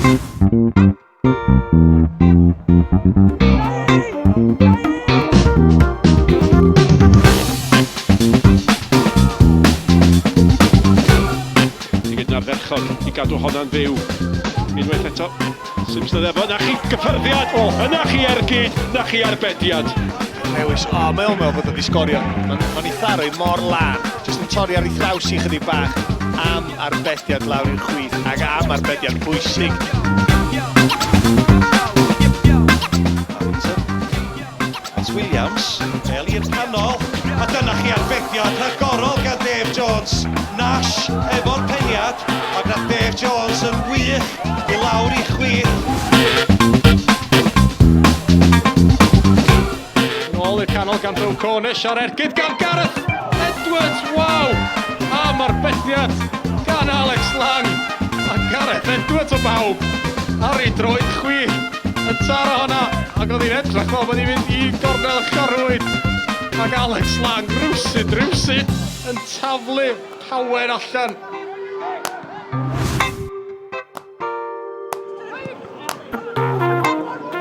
I gadw honna'n fyw. Unwaith eto, Sims na ddefo, na chi gyffyrddiad, yna chi ergyd, na chi arbediad. Lewis, mae o'n meddwl bod wedi sgorio. Mae'n ei tharo mor lan, jyst yn torri ar ei thraws i chydig bach am arbediad lawr i'r chwith, ac am arbediad bwysig. It's Williams, Eli yn canol, a dyna chi arbediad rhagorol gan Dave Jones. Nash efo'r peniad, ac na Dave Jones yn wych i lawr i chwith. Nôl i'r canol gan Row Cornish ar ergyd gan Gareth Edwards, waw! Am arbediad gan Alex Lang. A Gareth Edwards o bawb ar ei droed chwith yn taro honna, ac oedd hi'n edrych fel bod hi'n mynd i gornel chorwyd. Ac Alex Lang rwsyd yn taflu hawen allan.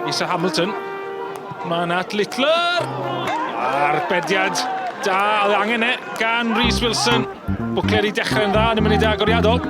Isa Hamilton, mae Nat Littler, arbediad da, oedd angen gan Rhys Wilson. Bwcler i dechrau'n dda, yn mynd i da agoriadol.